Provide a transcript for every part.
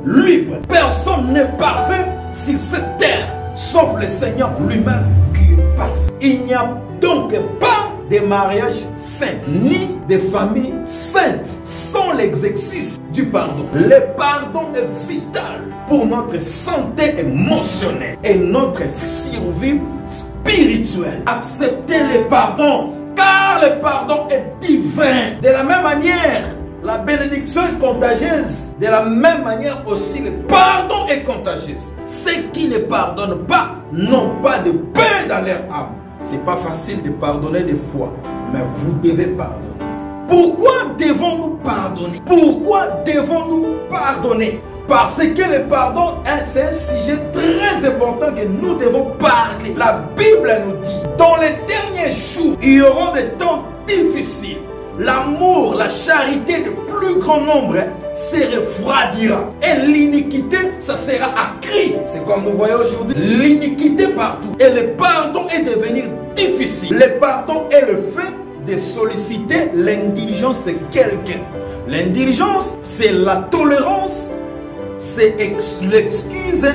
libre. Personne n'est parfait sur cette terre, sauf le Seigneur lui-même qui est parfait. Il n'y a donc pas de mariage saint, ni de famille sainte, sans l'exercice du pardon. Le pardon est vital pour notre santé émotionnelle et notre survie spirituelle. Acceptez le pardon, car le pardon est divin. De la même manière, la bénédiction est contagieuse. De la même manière aussi, le pardon est contagieux. Ceux qui ne pardonnent pas n'ont pas de paix dans leur âme. C'est pas facile de pardonner des fois, mais vous devez pardonner. Pourquoi devons-nous pardonner? Pourquoi devons-nous pardonner? Parce que le pardon, c'est un sujet très important que nous devons parler. La Bible nous dit, dans les derniers jours, il y aura des temps difficiles. L'amour, la charité de plus grand nombre se refroidira. Et l'iniquité, ça sera accru. C'est comme nous voyons aujourd'hui, l'iniquité partout. Et le pardon est devenu difficile. Le pardon est le fait de solliciter l'indiligence de quelqu'un. L'indiligence, c'est la tolérance, c'est l'excuse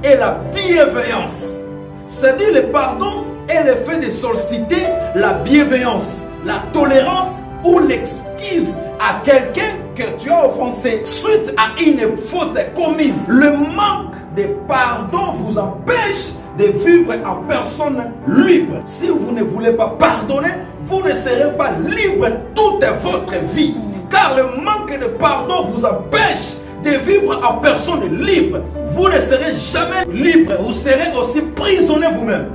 et la bienveillance. C'est-à-dire le pardon est le fait de solliciter la bienveillance, la tolérance ou l'excuse à quelqu'un que tu as offensé suite à une faute commise. Le manque de pardon vous empêche de vivre en personne libre. Si vous ne voulez pas pardonner, vous ne serez pas libre toute votre vie. Car le manque de pardon vous empêche de vivre en personne libre. Vous ne serez jamais libre. Vous serez aussi prisonnier vous-même.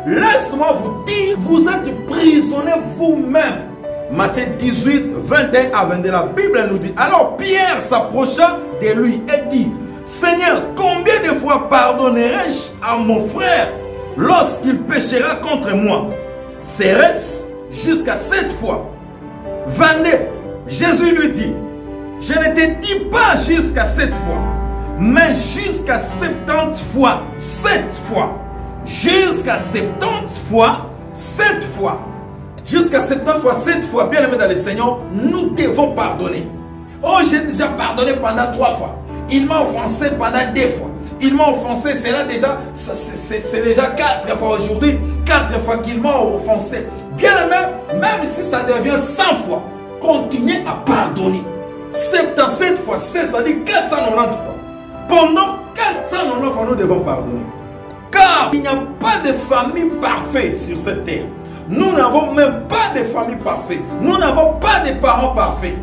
Laisse-moi vous dire, vous êtes prisonnier vous-même. Matthieu 18, 21 à 22, la Bible nous dit, alors Pierre s'approcha de lui et dit, Seigneur, combien de fois pardonnerai-je à mon frère lorsqu'il péchera contre moi? Serait-ce jusqu'à 7 fois? 22, Jésus lui dit, je ne te dis pas jusqu'à 7 fois, mais jusqu'à 70 fois, 7 fois. Jusqu'à 70 fois, 7 fois. Jusqu'à 70 fois, 7 fois, bien aimé dans le Seigneur, nous devons pardonner. Oh, j'ai déjà pardonné pendant 3 fois. Il m'a offensé pendant 2 fois. Il m'a offensé, c'est là déjà, c'est déjà 4 fois aujourd'hui. 4 fois qu'il m'a offensé. Bien aimé, même si ça devient 100 fois, continuez à pardonner. 77 fois 16, ça dit 490 fois. Pendant 490 fois, nous devons pardonner. Car il n'y a pas de famille parfaite sur cette terre. Nous n'avons même pas de famille parfaite. Nous n'avons pas de parents parfaits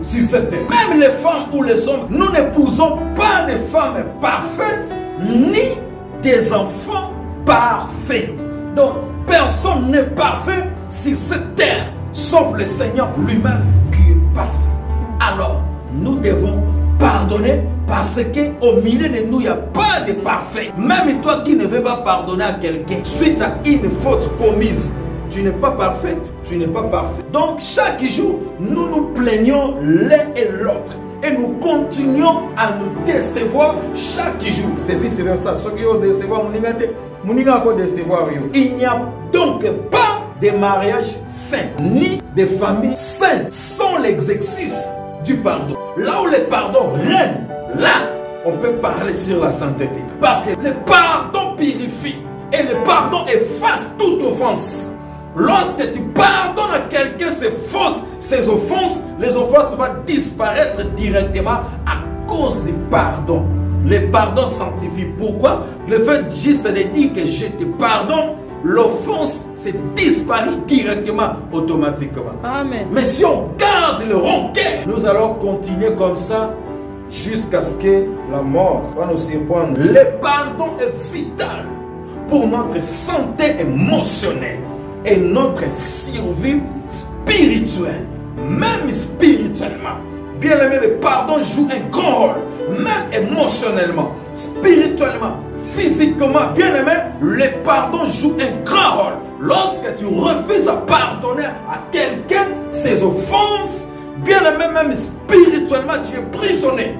sur cette terre. Même les femmes ou les hommes, nous n'épousons pas de femmes parfaites ni des enfants parfaits. Donc, personne n'est parfait sur cette terre, sauf le Seigneur lui-même qui est parfait. Alors, nous devons pardonner parce qu'au milieu de nous, il n'y a pas de parfait. Même toi qui ne veux pas pardonner à quelqu'un suite à une faute commise, tu n'es pas parfaite, tu n'es pas parfait. Donc chaque jour, nous nous plaignons l'un et l'autre. Et nous continuons à nous décevoir chaque jour. C'est vice-versa. Ceux qui ont décevoir, il n'y a donc pas de mariage saint, ni de famille sainte, sans l'exercice du pardon. Là où le pardon règne, là, on peut parler sur la sainteté. Parce que le pardon purifie et le pardon efface toute offense. Lorsque tu pardonnes à quelqu'un ses fautes, ses offenses, les offenses vont disparaître directement à cause du pardon. Le pardon sanctifie. Pourquoi? Le fait juste de dire que je te pardonne, l'offense se disparaît directement, automatiquement. Amen. Mais si on garde le rancœur, nous allons continuer comme ça jusqu'à ce que la mort va nous surprendre. Le pardon est vital pour notre santé émotionnelle et notre survie spirituelle, même spirituellement. Bien aimé, le pardon joue un grand rôle, même émotionnellement, spirituellement, physiquement. Bien aimé, le pardon joue un grand rôle. Lorsque tu refuses à pardonner à quelqu'un ses offenses, bien aimé, même spirituellement, tu es prisonnier.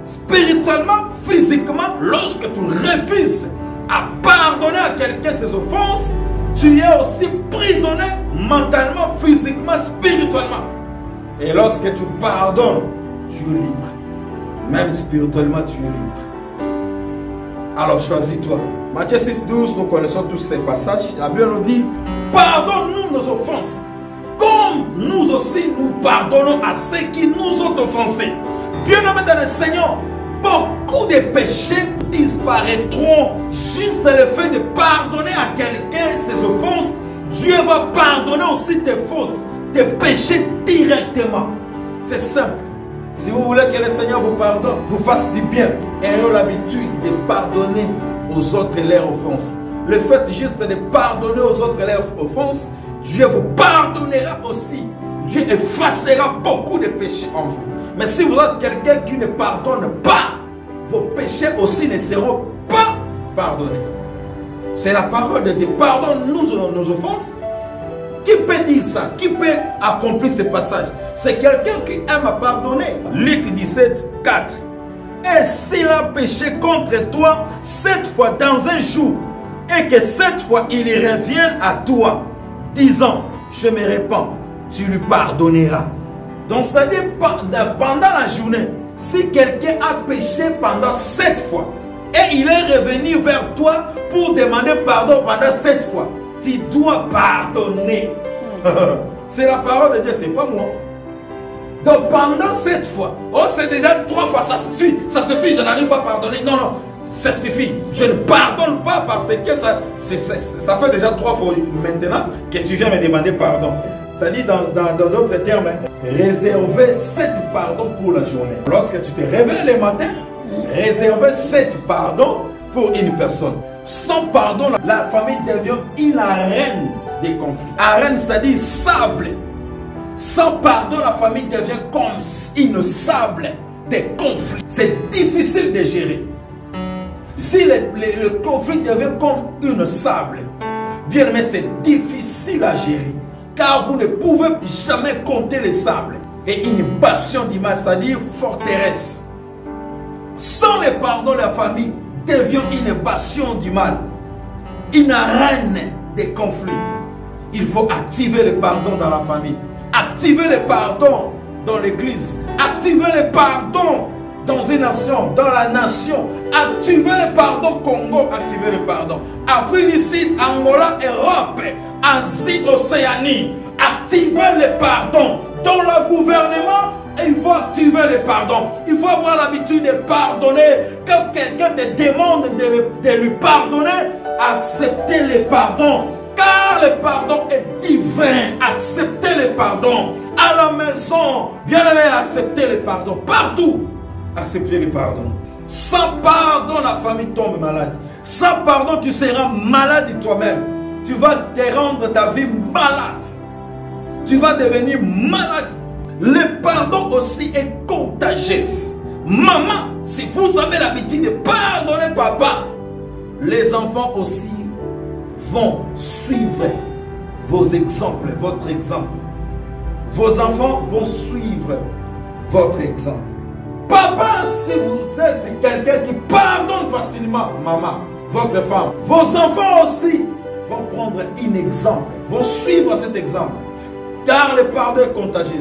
Spirituellement, physiquement, lorsque tu refuses à pardonner à quelqu'un ses offenses, tu es aussi prisonnier mentalement, physiquement, spirituellement. Et lorsque tu pardonnes, tu es libre. Même spirituellement, tu es libre. Alors choisis-toi. Matthieu 6, 12, nous connaissons tous ces passages. La Bible nous dit, pardonne-nous nos offenses, comme nous aussi nous pardonnons à ceux qui nous ont offensés. Bien-aimés dans le Seigneur, beaucoup de péchés disparaîtront juste le fait de pardonner à quelqu'un ses offenses. Dieu va pardonner aussi tes fautes, tes péchés directement. C'est simple. Si vous voulez que le Seigneur vous pardonne, vous fasse du bien, ayez l'habitude de pardonner aux autres leurs offenses. Le fait juste de pardonner aux autres leurs offenses, Dieu vous pardonnera aussi. Dieu effacera beaucoup de péchés en vous. Mais si vous êtes quelqu'un qui ne pardonne pas, vos péchés aussi ne seront pas pardonnés. C'est la parole de Dieu. Pardonne-nous nos offenses. Qui peut dire ça? Qui peut accomplir ce passage? C'est quelqu'un qui aime à pardonner. Luc 17, 4. Et s'il a péché contre toi 7 fois dans un jour, et que 7 fois il revienne à toi, disant, je me répands, tu lui pardonneras. Donc ça dit, pendant la journée, si quelqu'un a péché pendant 7 fois, et il est revenu vers toi pour demander pardon pendant 7 fois, tu dois pardonner. C'est la parole de Dieu, c'est pas moi. Donc pendant 7 fois, oh c'est déjà 3 fois, ça suffit, je n'arrive pas à pardonner. Non, non, ça suffit. Je ne pardonne pas parce que ça fait déjà 3 fois maintenant que tu viens me demander pardon. C'est-à-dire dans d'autres termes, réserver 7 pardons pour la journée. Lorsque tu te réveilles le matin, réserver 7 pardons pour une personne. Sans pardon, la famille devient une arène des conflits. Arène, c'est-à-dire sable. Sans pardon, la famille devient comme une sable des conflits. C'est difficile de gérer. Si le conflit devient comme une sable, bien aimé, c'est difficile à gérer. Car vous ne pouvez jamais compter les sables. Et une bastion d'image, c'est-à-dire forteresse. Sans le pardon, la famille devient une bastion du mal. Une arène des conflits. Il faut activer le pardon dans la famille. Activer le pardon dans l'église. Activer le pardon dans une nation, dans la nation. Activer le pardon Congo, activer le pardon. Afrique du Sud, Angola, Europe, Asie, Océanie. Activer le pardon. Dans le gouvernement, il faut activer le pardon. Il faut avoir l'habitude de pardonner. Quand quelqu'un te demande de lui pardonner, acceptez le pardon. Car le pardon est divin. Acceptez le pardon. À la maison, bien aimé, acceptez le pardon. Partout, acceptez le pardon. Sans pardon, la famille tombe malade. Sans pardon, tu seras malade toi-même. Tu vas te rendre ta vie malade. Tu vas devenir malade. Le pardon aussi est contagieux. Maman, si vous avez l'habitude de pardonner papa, les enfants aussi vont suivre vos exemples, votre exemple. Vos enfants vont suivre votre exemple. Papa, si vous êtes quelqu'un qui pardonne facilement, maman, votre femme, vos enfants aussi vont prendre un exemple, vont suivre cet exemple. Car le pardon est contagieux.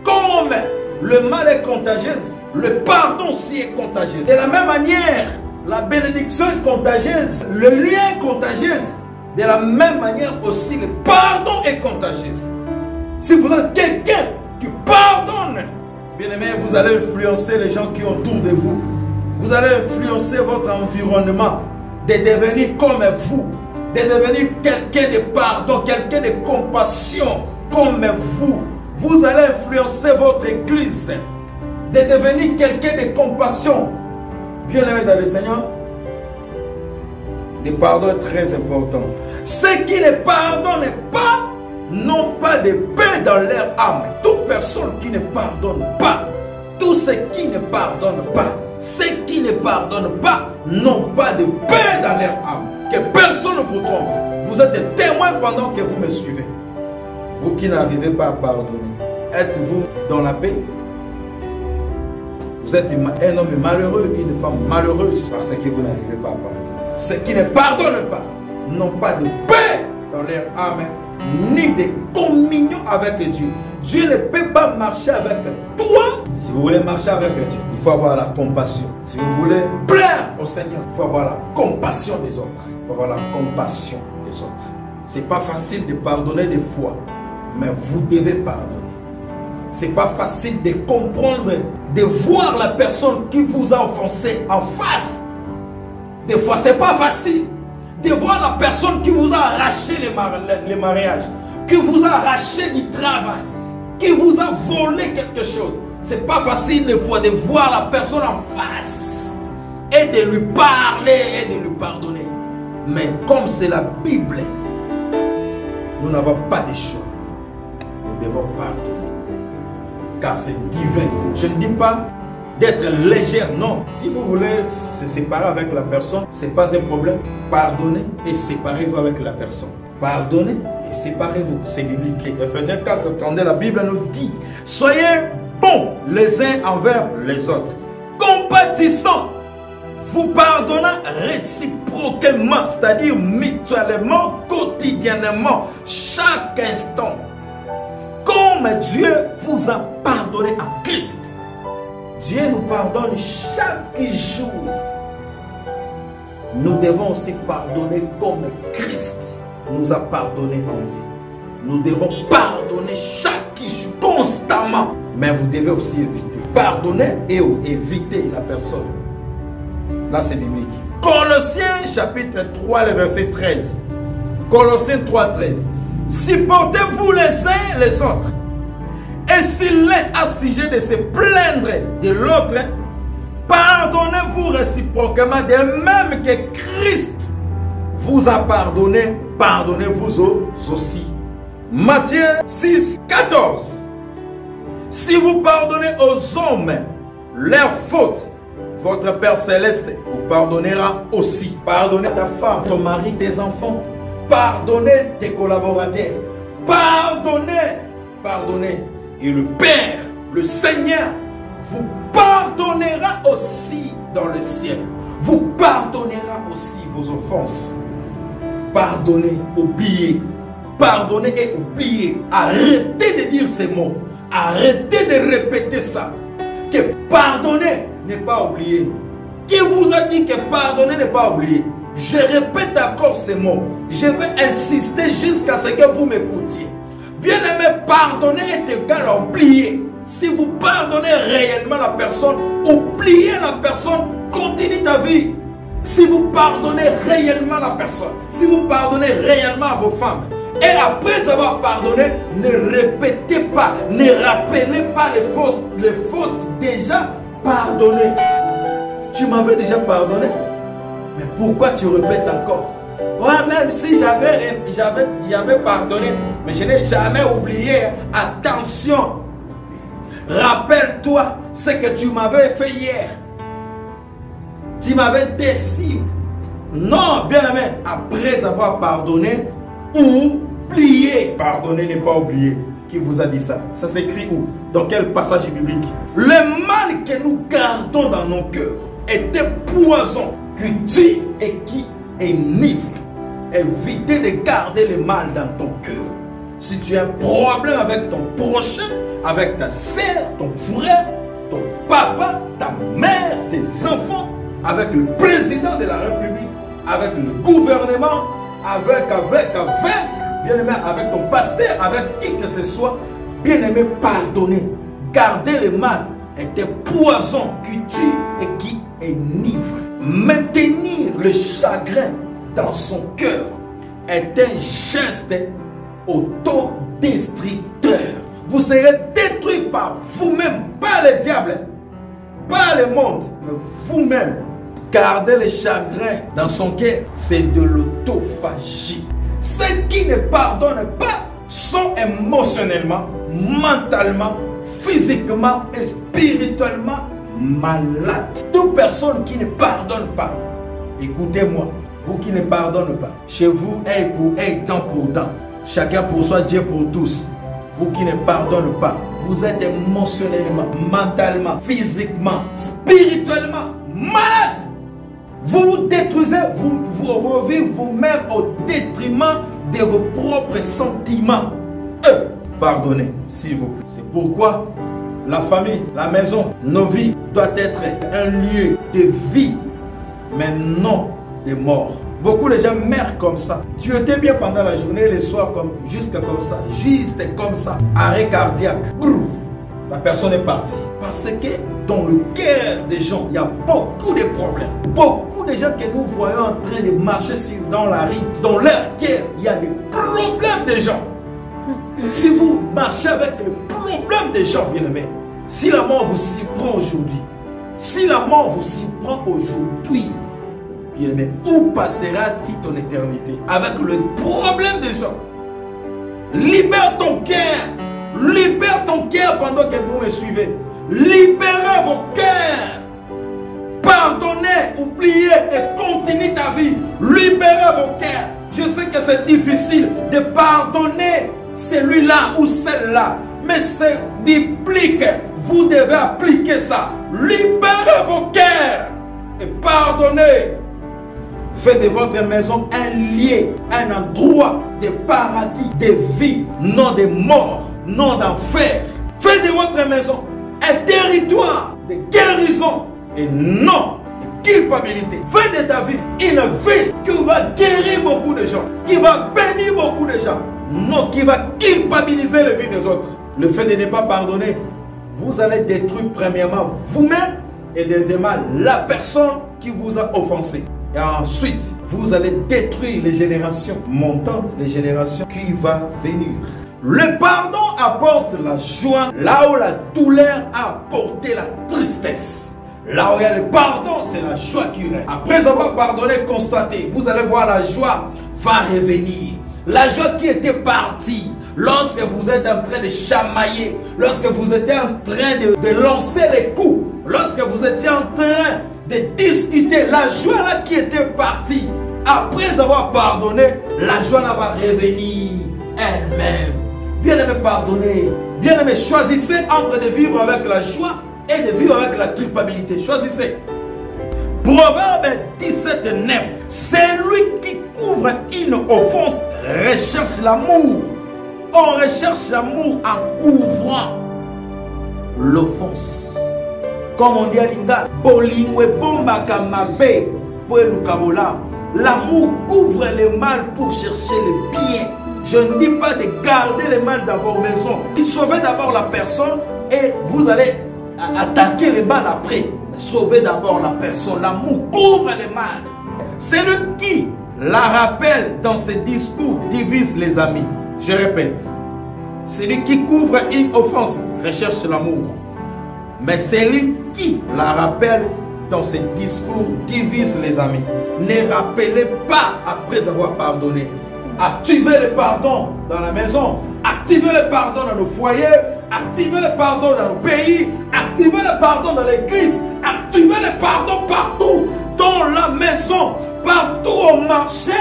Comme le mal est contagieux, le pardon aussi est contagieux. De la même manière, la bénédiction est contagieuse, le lien est contagieux. De la même manière aussi, le pardon est contagieux. Si vous êtes quelqu'un qui pardonne, bien aimé, vous allez influencer les gens qui sont autour de vous. Vous allez influencer votre environnement de devenir comme vous, de devenir quelqu'un de pardon, quelqu'un de compassion comme vous. Vous allez influencer votre église de devenir quelqu'un de compassion. Bien aimé dans le Seigneur, le pardon est très important. Ceux qui ne pardonnent pas n'ont pas de paix dans leur âme. Toute personne qui ne pardonne pas, tous ceux qui ne pardonnent pas, ceux qui ne pardonnent pas n'ont pas de paix dans leur âme. Que personne ne vous trompe. Vous êtes des témoins pendant que vous me suivez. Vous qui n'arrivez pas à pardonner, êtes-vous dans la paix? Vous êtes un homme malheureux, une femme malheureuse parce que vous n'arrivez pas à pardonner. Ceux qui ne pardonnent pas n'ont pas de paix dans leur âme, ni de communion avec Dieu. Dieu ne peut pas marcher avec toi. Si vous voulez marcher avec Dieu, il faut avoir la compassion. Si vous voulez plaire au Seigneur, il faut avoir la compassion des autres. Il faut avoir la compassion des autres. C'est pas facile de pardonner des fois, mais vous devez pardonner. C'est pas facile de comprendre, de voir la personne qui vous a offensé en face. Des fois, c'est pas facile de voir la personne qui vous a arraché les mariages, qui vous a arraché du travail, qui vous a volé quelque chose. C'est pas facile des fois de voir la personne en face et de lui parler et de lui pardonner. Mais comme c'est la Bible, nous n'avons pas de choix. Nous devons pardonner. Car c'est divin. Je ne dis pas d'être légère, non. Si vous voulez se séparer avec la personne, ce n'est pas un problème. Pardonnez et séparez-vous avec la personne. Pardonnez et séparez-vous. C'est biblique. Ephésiens 4, attendez, la Bible nous dit: soyez bons les uns envers les autres, compatissants, vous pardonnant réciproquement, c'est-à-dire mutuellement, quotidiennement, chaque instant, comme Dieu vous a pardonné en Christ. Dieu nous pardonne chaque jour. Nous devons aussi pardonner comme Christ nous a pardonné en Dieu. Nous devons pardonner chaque jour, constamment. Mais vous devez aussi éviter. Pardonner et éviter la personne. Là, c'est biblique. Colossiens chapitre 3, le verset 13. Colossiens 3, 13. Supportez-vous les uns les autres. Et s'il est à sujet de se plaindre de l'autre, pardonnez-vous réciproquement, de même que Christ vous a pardonné, pardonnez-vous aussi. Matthieu 6, 14. Si vous pardonnez aux hommes leurs fautes, votre Père Céleste vous pardonnera aussi. Pardonnez ta femme, ton mari, tes enfants. Pardonnez tes collaborateurs. Pardonnez, pardonnez. Et le Père, le Seigneur, vous pardonnera aussi dans le ciel. Vous pardonnera aussi vos offenses. Pardonnez, oubliez. Pardonnez et oubliez. Arrêtez de dire ces mots. Arrêtez de répéter ça. Que pardonner n'est pas oublier. Qui vous a dit que pardonner n'est pas oublier? Je répète encore ces mots. Je vais insister jusqu'à ce que vous m'écoutiez. Bien-aimé, pardonner est égal à oublier. Si vous pardonnez réellement la personne, oubliez la personne, continue ta vie. Si vous pardonnez réellement la personne, si vous pardonnez réellement à vos femmes, et après avoir pardonné, ne répétez pas, ne rappelez pas les fautes déjà pardonnées. Tu m'avais déjà pardonné, mais pourquoi tu répètes encore? Ouais, même si j'avais pardonné, mais je n'ai jamais oublié. Attention, rappelle-toi ce que tu m'avais fait hier. Tu m'avais déçu. Non, bien aimé, après avoir pardonné, oubliez. Pardonner n'est pas oublier. Qui vous a dit ça? Ça s'écrit où? Dans quel passage biblique? Le mal que nous gardons dans nos cœurs est un poison qui tue et qui enivre. Évitez de garder le mal dans ton cœur. Si tu as un problème avec ton prochain, avec ta sœur, ton frère, ton papa, ta mère, tes enfants, avec le président de la République, avec le gouvernement, avec, bien aimé, avec ton pasteur, avec qui que ce soit, bien aimé, pardonnez. Garder le mal est un poison qui tue et qui enivre. Maintenir le chagrin dans son cœur est un geste autodestructeur. Vous serez détruit par vous-même, pas le diable, pas le monde, mais vous-même. Garder le chagrin dans son cœur, c'est de l'autophagie. Ceux qui ne pardonnent pas sont émotionnellement, mentalement, physiquement et spirituellement malades. Toute personne qui ne pardonne pas, écoutez-moi, vous qui ne pardonnez pas, chez vous, œil pour œil, dent pour dent, chacun pour soi, Dieu pour tous. Vous qui ne pardonnez pas, vous êtes émotionnellement, mentalement, physiquement, spirituellement malade. Vous vous détruisez, vous vivez vous-même au détriment de vos propres sentiments. Pardonnez, s'il vous plaît. C'est pourquoi la famille, la maison, nos vies doivent être un lieu de vie, mais non de mort. Beaucoup de gens meurent comme ça. Tu étais bien pendant la journée, le soir, juste comme ça. Arrêt cardiaque. Brrr. La personne est partie. Parce que dans le cœur des gens, il y a beaucoup de problèmes. Beaucoup de gens que nous voyons en train de marcher dans la rue, dans leur cœur, il y a des problèmes des gens. Si vous marchez avec le problème des gens, bien aimés, si la mort vous surprend aujourd'hui, bien aimé, où passera-t-il ton éternité avec le problème des gens? Libère ton cœur. Libère ton cœur pendant que vous me suivez. Libérez vos cœurs. Pardonnez, oubliez et continuez ta vie. Libérez vos cœurs. Je sais que c'est difficile de pardonner celui-là ou celle-là, mais c'est biblique. Vous devez appliquer ça. Libérez vos cœurs et pardonnez. Faites de votre maison un lieu, un endroit de paradis, de vie, non de mort, non d'enfer. Faites de votre maison un territoire de guérison et non de culpabilité. Faites de ta vie une vie qui va guérir beaucoup de gens, qui va bénir beaucoup de gens, non qui va culpabiliser la vie des autres. Le fait de ne pas pardonner, vous allez détruire premièrement vous-même et deuxièmement la personne qui vous a offensé. Et ensuite, vous allez détruire les générations montantes, les générations qui vont venir. Le pardon apporte la joie là où la douleur a apporté la tristesse. Là où il y a le pardon, c'est la joie qui règne. Après avoir pardonné, constaté, vous allez voir la joie va revenir. La joie qui était partie lorsque vous êtes en train de chamailler, lorsque vous étiez en train de lancer les coups, lorsque vous étiez en train de discuter, la joie là qui était partie, après avoir pardonné, la joie là va revenir elle-même. Bien aimé, pardonnez. Bien aimé, choisissez entre de vivre avec la joie et de vivre avec la culpabilité. Choisissez. Proverbe 17, 9. Celui qui couvre une offense recherche l'amour. On recherche l'amour en couvrant l'offense. Comme on dit à Lingala, l'amour couvre le mal pour chercher le bien. Je ne dis pas de garder le mal dans vos maisons. Sauvez d'abord la personne et vous allez attaquer le mal après. Sauvez d'abord la personne. L'amour couvre le mal. Celui qui la rappelle dans ses discours divise les amis. Je répète, celui qui couvre une offense recherche l'amour. Mais celui qui la rappelle dans ses discours divise les amis. Ne rappelez pas après avoir pardonné. Activez le pardon dans la maison. Activez le pardon dans le foyer. Activez le pardon dans le pays. Activez le pardon dans l'église. Activez le pardon partout. Dans la maison. Partout au marché.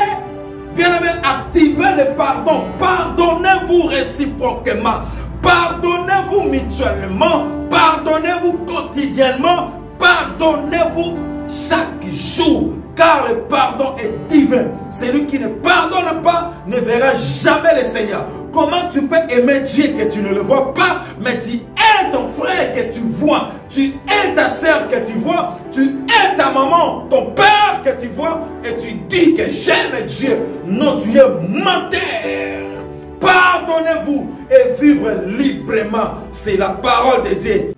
Bien aimé, activez le pardon. Pardonnez-vous réciproquement. Pardonnez-vous mutuellement. Pardonnez-vous quotidiennement. Pardonnez-vous chaque jour. Car le pardon est divin. Celui qui ne pardonne pas ne verra jamais le Seigneur. Comment tu peux aimer Dieu que tu ne le vois pas, mais tu aimes ton frère que tu vois, tu aimes ta sœur que tu vois, tu aimes ta maman, ton père que tu vois, et tu dis que j'aime Dieu. Non, Dieu est menteur. Pardonnez-vous et vivre librement. C'est la parole de Dieu.